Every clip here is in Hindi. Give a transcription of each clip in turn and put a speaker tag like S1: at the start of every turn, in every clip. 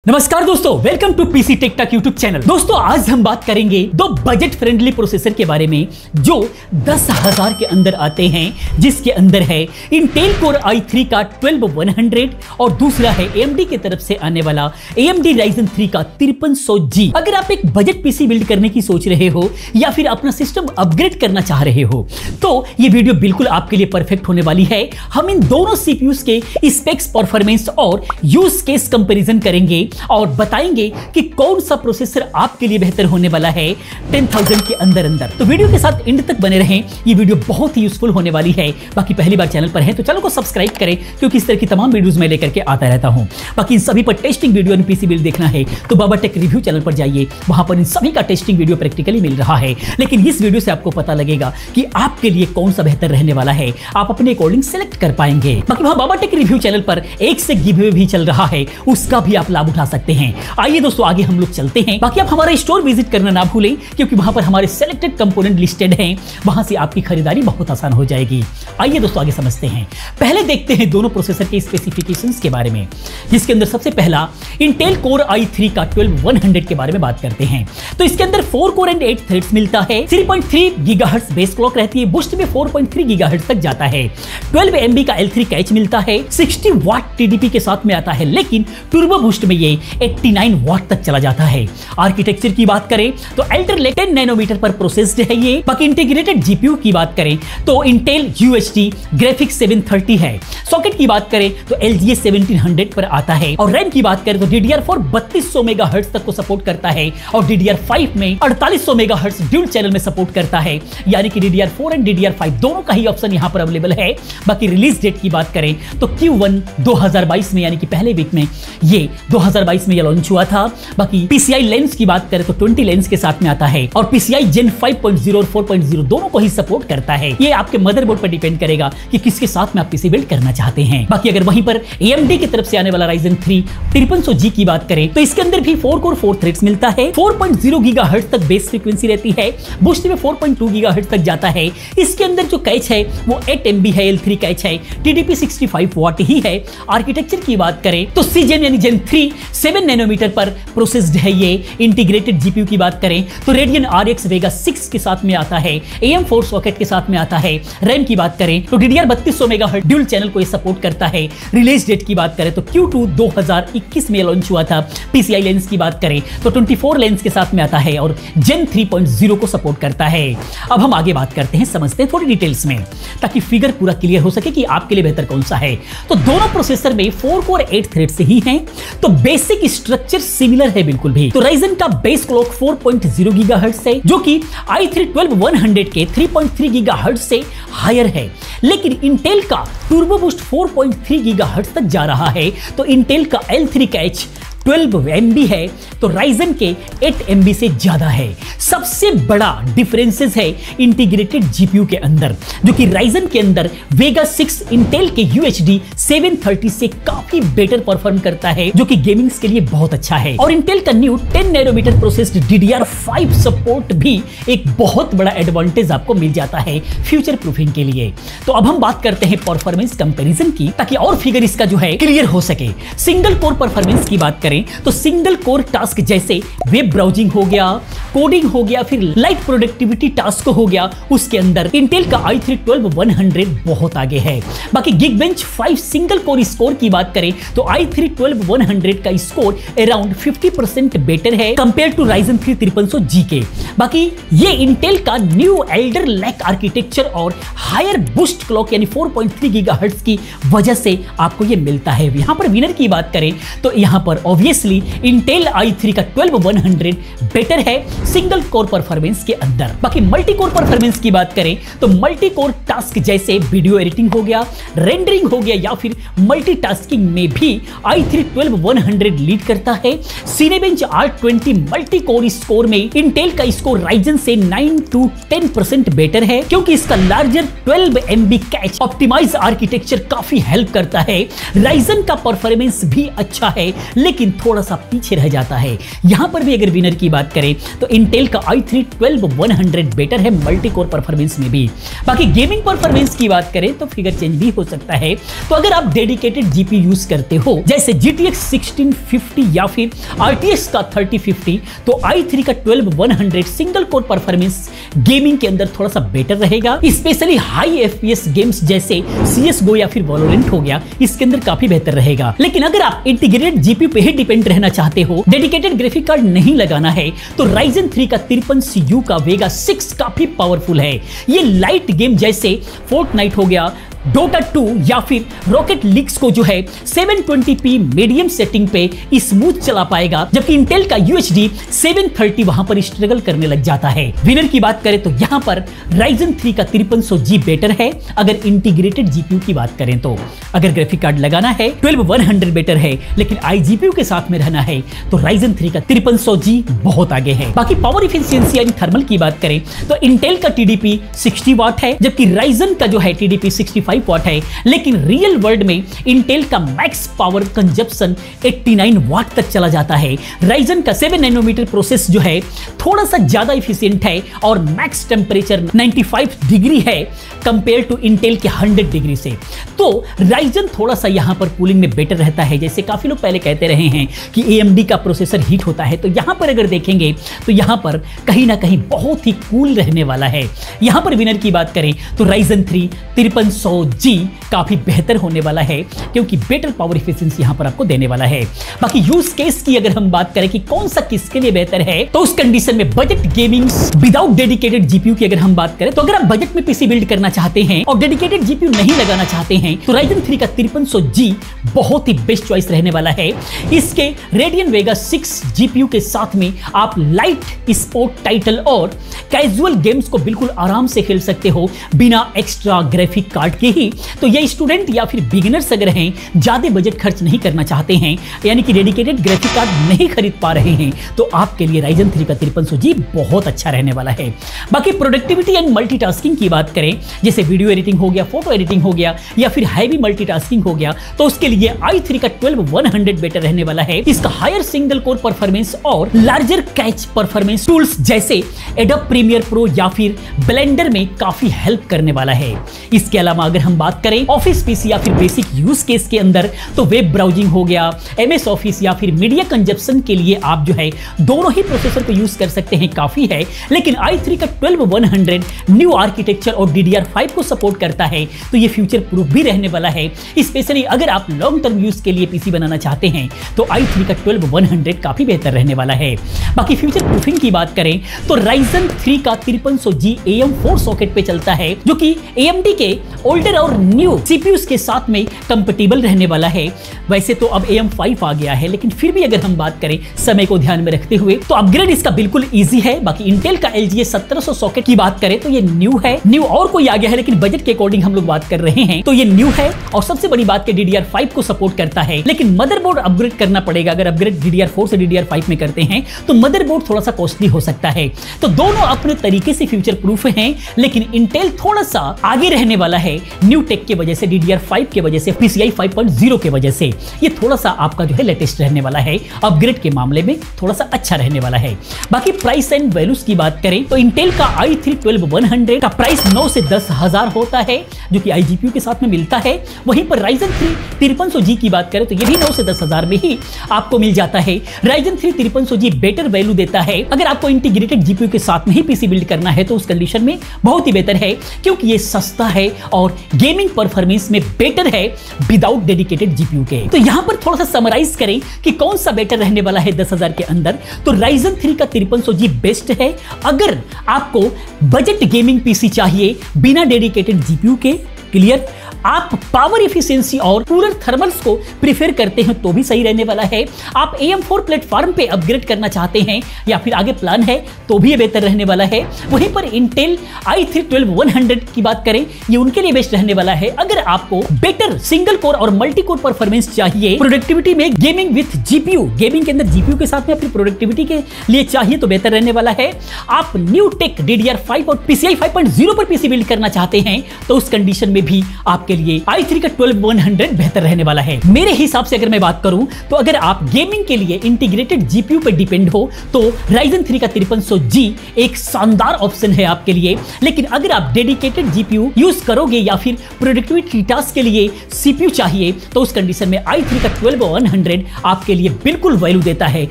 S1: नमस्कार दोस्तों, welcome to PC tech talk YouTube channel. दोस्तों आज हम बात करेंगे दो बजट फ्रेंडली प्रोसेसर के बारे में जो 10,000 के अंदर आते हैं, जिसके अंदर है इंटेल कोर i3 का 12100 और दूसरा है AMD की तरफ से आने वाला AMD Ryzen 3 का 5300G। अगर आप एक बजट पीसी बिल्ड करने की सोच रहे हो या फिर अपना सिस्टम अपग्रेड करना चाह रहे हो तो ये वीडियो बिल्कुल आपके लिए परफेक्ट होने वाली है। हम इन दोनों CPUs के स्पेक्स, परफॉर्मेंस और यूज केस कंपैरिजन करेंगे और बताएंगे कि कौन सा प्रोसेसर आपके लिए बेहतर होने वाला है 10,000 के अंदर अंदर। तो वीडियो के साथ एंड तक बने रहें, ये वीडियो बहुत ही यूजफुल होने वाली है। बाकी पहली बार चैनल पर हैं तो चैनल को सब्सक्राइब करें, क्योंकि इस तरह की तमाम वीडियोस मैं लेकर के आता रहता हूं। बाकी इन सभी पर टेस्टिंग वीडियो और पीसी बिल्ड देखना है तो बाबा टेक रिव्यू चैनल पर जाइए, वहां पर इन सभी का टेस्टिंग वीडियो प्रैक्टिकली मिल रहा है। लेकिन इस वीडियो से आपको पता लगेगा कि आपके लिए कौन सा बेहतर रहने वाला है, आप अपने अकॉर्डिंग सेलेक्ट कर पाएंगे। बाकी वहां बाबा टेक रिव्यू चैनल पर एक से गिव भी चल रहा है, उसका भी आप लाभ उठा सकते हैं। आइए दोस्तों आगे हम लोग चलते हैं। बाकी आप हमारा स्टोर विजिट करना ना भूलें, क्योंकि वहां पर हमारे सेलेक्टेड कंपोनेंट लिस्टेड हैं, वहां से आपकी खरीदारी बहुत आसान हो जाएगी। आइए दोस्तों आगे समझते हैं। पहले देखते हैं दोनों प्रोसेसर के स्पेसिफिकेशंस के बारे में, जिसके अंदर सबसे पहला इंटेल कोर i3 का 12100 के बारे में बात करते हैं। तो इसके अंदर 4 कोर एंड 8 थ्रेड्स मिलता है, 3.3 गीगाहर्ट्ज बेस क्लॉक रहती है, बूस्ट में 4.3 गीगाहर्ट्ज तक जाता है, 12 MB का L3 कैच मिलता है, 60 वाट TDP के साथ में आता है, लेकिन टर्बो बूस्ट में ये 89 वाट तक चला जाता है। आर्किटेक्चर की बात करें तो Alder Lake 10 नैनोमीटर पर प्रोसेस्ड है ये। बाकी इंटीग्रेटेड जीपीयू की बात करें तो इंटेल UHD ग्राफिक्स 730 है। सॉकेट की बात करें तो LGA 1700 पर आता है और रैम की बात करें तो DDR4 3200 मेगाहर्ट्ज तक को सपोर्ट करता है और DDR5 में 4800 मेगाहर्ट्ज ड्यूल चैनल में सपोर्ट करता है, यानी कि DDR4 एंड DDR5 दोनों का ही ऑप्शन यहां पर अवेलेबल है। बाकी रिलीज डेट की बात करें तो Q1 2022 में, यानी कि पहले वीक में ये 2022 में लॉन्च हुआ था। बाकी PCI लेंस की बात करें तो 20 लेंस के साथ में आता है और PCI Gen 5.0 और 4.0 दोनों को ही सपोर्ट करता है। ये आपके मदरबोर्ड पर डिपेंड करेगा कि किसके साथ में आप पीसी बिल्ड करना चाहते हैं। बाकी अगर वहीं पर AMD की तरफ से आने वाला Ryzen 3 5300G की बात करें तो इसके अंदर भी 4 कोर 4 थ्रेड्स मिलता है, 4.0 गीगाहर्ट्ज तक बेस फ्रीक्वेंसी रहती है, बूस्ट में 4.2 गीगाहर्ट्ज तक जाता है। इसके अंदर जो कैच है वो 8 MB है, L3 कैच है, TDP 65 वाट ही है। आर्किटेक्चर की बात करें तो Cgen यानी Gen 3 7 नैनोमीटर पर प्रोसेस्ड है ये। इंटीग्रेटेड जीपीयू की बात करें तो Radeon RX Vega 6 के साथ में आता है, AM4 सॉकेट के साथ में आता है। रैम की बात करें तो DDR 3200 मेगाहर्ट्ज ड्यूल चैनल को ये सपोर्ट करता है। रिलीज डेट की बात करें तो Q2 2021 में लॉन्च हुआ था। PCI लेंस की बात करें तो 24 लेंस के साथ में आता है और Gen 3.0 को सपोर्ट करता है। अब हम आगे बात करते हैं, समझते हैं थोड़ी डिटेल्स में, ताकि फिगर पूरा क्लियर हो सके कि आपके लिए बेहतर कौन सा है। तो दोनों प्रोसेसर में 4 कोर 8 थ्रेड से ही हैं, तो बेसिक स्ट्रक्चर सिमिलर है बिल्कुल भी। तो Ryzen का बेस क्लॉक 4.0 गीगाहर्ट्ज है, जो कि i3 12100 के 3.3 गीगाहर्ट्ज से हायर है, लेकिन इंटेल का टर्बो बूस्ट 4.3 गीगाहर्ट्ज तक जा रहा है। तो इंटेल का L3 कैच 12 MB है तो Ryzen के 8 MB से ज्यादा है। सबसे बड़ा डिफरेंसेस है इंटीग्रेटेड जीपीयू के अंदर, जो कि Ryzen के अंदर Vega 6 इंटेल के UHD 730 से काफी बेटर परफॉर्म करता है, जो कि गेमिंग्स के लिए बहुत अच्छा है। और इंटेल का new 10 nanometre processed DDR5 support भी एक बहुत बड़ा एडवांटेज आपको मिल जाता है फ्यूचर प्रूफिंग के लिए। तो अब हम बात करते हैं परफॉर्मेंस कंपैरिजन की, ताकि और फिगर इसका जो है क्लियर हो सके। सिंगल कोर परफॉर्मेंस की बात करें तो सिंगल कोर टास्क जैसे वेब ब्राउजिंग हो गया, कोडिंग हो गया, फिर लाइट प्रोडक्टिविटी टास्क हो गया, उसके अंदर इंटेल का i3 12100 बहुत आगे है। बाकी Geekbench 5 सिंगल कोर स्कोर की बात करें तो i3 12100 का स्कोर अराउंड 50% बेटर है कंपेयर टू Ryzen 3 5300G के। बाकी ये इंटेल का न्यू Alder Lake आर्किटेक्चर और हायर बूस्ट क्लॉक यानी 4.3 गीगाहर्ट्ज की वजह से आपको ये मिलता है। यहां पर विनर की बात करें तो यहां पर ऑब्वियसली इंटेल i3 का 12100 बेटर है सिंगल कोर परफॉर्मेंस के अंदर। बाकी मल्टी कोर परफॉर्मेंस की बात करें तो मल्टी कोर टास्क जैसे वीडियो एडिटिंग हो गया, रेंडरिंग हो गया, या फिर मल्टीटास्किंग में भी i3 12100 लीड करता है। Cinebench R20 multi core score में इंटेल का स्कोर Ryzen से 9 to 10% बेटर है, क्योंकि इसका larger 12 MB cache optimise architecture काफी हेल्प करता है। Ryzen का परफॉर्मेंस भी अच्छा है, लेकिन लेकिन थोड़ा सा पीछे रह जाता है। यहां पर भी अगर विनर की बात करें तो इंटेल का i3 12100 बेटर है मल्टी कोर परफॉर्मेंस में भी। बाकी गेमिंग परफॉर्मेंस की बात करें तो फिगर चेंज भी हो सकता है। तो अगर आप डेडिकेटेड जीपीयू यूज करते हो जैसे GTX 1650 या फिर RTX का 3050 तो i3 का 12100 सिंगल कोर परफॉर्मेंस गेमिंग के अंदर थोड़ा सा बेटर रहेगा। स्पेशली हाई FPS गेम्स जैसे CS:GO या फिर वैलोरेंट हो गया, इसके अंदर काफी बेहतर रहेगा। लेकिन अगर आप इंटीग्रेटेड जीपीयू पे ही डिपेंड रहना चाहते हो, डेडिकेटेड ग्राफिक कार्ड नहीं लगाना है, तो Ryzen 3 का 53CU का Vega 6 काफी पावरफुल है। ये लाइट गेम जैसे फोर्टनाइट हो गया, Dota 2 या फिर रॉकेट लीग्स को जो है 720p मीडियम सेटिंग पे स्मूथ चला पाएगा, जबकि इंटेल का UHD 730 वहां पर स्ट्रगल करने लग जाता है। विनर की बात करें तो यहां पर Ryzen 3 का 5300G बेटर है अगर इंटीग्रेटेड जीपीयू की बात करें तो। अगर ग्राफिक कार्ड लगाना है 12100 बेटर है, लेकिन iGPU के साथ में रहना है तो Ryzen 3 का 5300G बहुत आगे है। बाकी पावर इफिशिएंसी यानी थर्मल की बात करें तो इंटेल का TDP 60 वाट है, जबकि Ryzen का जो है TDP 65 वाट है। लेकिन रियल वर्ल्ड में इंटेल का मैक्स पावर कंजप्शन 89 वाट तक चला जाता है। Ryzen का 7 नैनोमीटर प्रोसेस जो है थोड़ा सा ज्यादा इफिशिएंट है और मैक्स टेम्परेचर 95 डिग्री है कंपेयर टू इंटेल के 100 डिग्री से। तो Ryzen थोड़ा सा यहां पर कूलिंग में बेटर रहता है। जैसे काफी लोग पहले कहते रहे हैं कि AMD का प्रोसेसर हीट होता है, तो यहां पर अगर देखेंगे तो यहां पर कहीं ना कहीं बहुत ही कूल रहने वाला है। यहां पर विनर की बात करें तो Ryzen 3 5300G काफी बेहतर होने वाला है, क्योंकि बेटर पावर इफिशिएंसी यहां पर आपको देने वाला है। बाकी यूज केस की अगर हम बात करें कि कौन सा किसके लिए बेहतर है, तो उस कंडीशन में budget gaming without dedicated GPU की अगर हम बात करें तो अगर आप बजट में पीसी बिल्ड करना चाहते हैं और डेडिकेटेड जीपीयू नहीं लगाना चाहते हैं तो Ryzen 3 का 5300G बहुत ही बेस्ट चॉइस रहने वाला है। इसके Radeon Vega 6 जीपीयू के साथ में आप लाइट स्पोर्ट टाइटल और कैजुअल गेम्स को बिल्कुल आराम से खेल सकते हो बिना एक्स्ट्रा ग्राफिक कार्ड के ही। तो ये स्टूडेंट या फिर बिगिनर्स अगर हैं, ज्यादा बजट खर्च नहीं करना चाहते हैं, यानी कि डेडिकेटेड ग्राफिक कार्ड नहीं खरीद पा रहे हैं, तो आपके लिए Ryzen 3 का 5300G बहुत अच्छा रहने वाला है। बाकी प्रोडक्टिविटी एंड मल्टीटास्किंग की बात करें, जैसे वीडियो एडिटिंग हो गया, फोटो एडिटिंग हो गया या फिर हैवी मल्टीटास्किंग हो गया, तो उसके लिए i3 का 12100 बेटर रहने वाला है। इसका हायर सिंगल कोर परफॉर्मेंस और लार्जर कैच परफॉर्मेंस टूल्स जैसे एडोब प्रीमियर प्रो या फिर ब्लेंडर में काफी हेल्प करने वाला है। इसके अलावा अगर हम बात करें ऑफिस पीसी या फिर बेसिक यूज केस के अंदर, तो वेब ब्राउजिंग हो गया, MS ऑफिस या फिर मीडिया कंजप्शन के लिए आप जो है दोनों ही प्रोसेसर को यूज कर सकते हैं, काफी है। लेकिन i3 का 12100 न्यू आर्किटेक्चर और DDR5 को सपोर्ट करता है, तो ये फ्यूचर प्रूफ भी रहने वाला है। स्पेशली अगर आप लॉन्ग टर्म यूज के लिए पीसी बनाना चाहते हैं तो i3 का 12100 काफी बेहतर रहने वाला है। बाकी फ्यूचर प्रूफिंग की बात करें तो Ryzen 3 का 5300G AM4 सॉकेट पे चलता है, जो कि AMD के ओल्डर और न्यू CPUs के साथ में कंपेटिबल रहने वाला है। वैसे तो अब AM5 आ गया है, लेकिन फिर भी अगर हम बात करें समय को ध्यान में रखते हुए तो अपग्रेड इसका बिल्कुल इजी है। बाकी इंटेल का LGA 1700 सॉकेट की बात करें तो ये न्यू है, न्यू और कोई आ गया है, लेकिन बजट के अकॉर्डिंग हम लोग बात कर रहे हैं तो ये न्यू है। और सबसे बड़ी बात के DDR5 को सपोर्ट करता है, लेकिन मदरबोर्ड अपग्रेड करना पड़ेगा। अगर अपग्रेड DDR4 से DDR5 में करते हैं तो मदरबोर्ड थोड़ा सा कॉस्टली हो सकता है। तो दोनों अपने तरीके से फ्यूचर प्रूफ हैं, लेकिन इंटेल थोड़ा सा आगे रहने वाला है न्यू टेक के वजह से, DDR5 के वजह से, PCI 5.0 के वजह से। ये थोड़ा सा आपका जो है लेटेस्ट रहने वाला है, अपग्रेड के मामले में थोड़ा सा अच्छा रहने वाला है। बाकी प्राइस एंड वैल्यूज की बात करें तो इंटेल का i3 12100 का प्राइस 9 से 10 हजार होता है, जो कि iGPU के साथ में मिलता है। वहीं पर Ryzen 3 5300G की बात करें तो ये भी 9 से 10 हजार में ही आपको मिल जाता है। Ryzen 3 5300G बेटर वैल्यू देता है। अगर आपको इंटीग्रेटेड GPU के साथ में ही पीसी बिल्ड करना है तो उस कंडीशन में बहुत ही बेहतर है, क्योंकि ये सस्ता है और गेमिंग परफॉर्मेंस में बेटर है विदाउट डेडिकेटेड जीपीयू के। तो यहां पर थोड़ा सा समराइज करें कि कौन सा बेटर रहने वाला है 10,000 के अंदर, तो Ryzen 3 का 5300G बेस्ट है। अगर आपको बजट गेमिंग पीसी चाहिए बिना डेडिकेटेड जीपीयू के, क्लियर, आप पावर एफिशिएंसी और कूलर थर्मल्स को प्रीफर करते हैं तो भी सही रहने वाला है। आप AM4 प्लेटफॉर्म पे अपग्रेड करना चाहते हैं या फिर आगे प्लान है तो भी ये बेहतर रहने वाला है। वहीं पर इंटेल i3 12100 की बात करें, ये उनके लिए बेस्ट रहने वाला है। अगर आपको बेटर सिंगल कोर और मल्टी कोर परफॉर्मेंस चाहिए प्रोडक्टिविटी में, गेमिंग विथ जीपीयू, गेमिंग के अंदर जीपीयू के साथ में अपनी प्रोडक्टिविटी के लिए चाहिए तो बेहतर रहने वाला है। आप न्यू टेक DDR5 और PCI 5.0 पर पीसी बिल्ड करना चाहते हैं तो उस कंडीशन में भी आप आपके लिए i3 का 12100 बेहतर रहने वाला है। मेरे हिसाब से अगर मैं बात करूं तो अगर आप गेमिंग के लिए इंटीग्रेटेड जीपीयू पर डिपेंड हो तो Ryzen 3 का 5300G एक शानदार ऑप्शन है आपके लिए। लेकिन अगर आप डेडिकेटेड जीपीयू यूज करोगे या फिर प्रोडक्टिविटी टास्क के लिए सीपीयू चाहिए तो उस कंडीशन में i3 का 12100 आपके लिए बिल्कुल वैल्यू देता है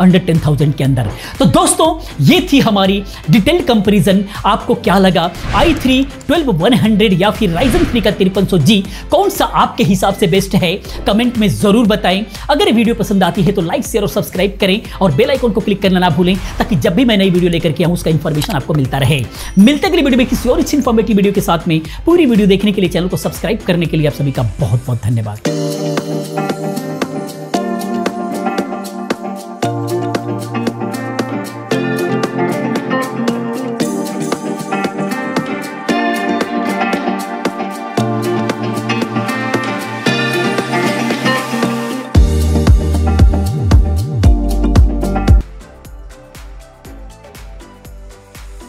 S1: अंडर 10,000 के अंदर। तो दोस्तों ये थी हमारी डिटेल्ड कंपैरिजन। आपको क्या लगा i3 12100 या फिर Ryzen 3 का 5300G कौन सा आपके हिसाब से बेस्ट है? कमेंट में जरूर बताएं। अगर वीडियो पसंद आती है तो लाइक शेयर और सब्सक्राइब करें और बेल आइकन को क्लिक करना ना भूलें ताकि जब भी मैं नई वीडियो लेकर के आऊं उसका इंफॉर्मेशन आपको मिलता रहे। मिलते अगली वीडियो में किसी और इस इंफॉर्मेटिव वीडियो के साथ में। पूरी वीडियो देखने के लिए चैनल को सब्सक्राइब करने के लिए आप सभी का बहुत बहुत धन्यवाद।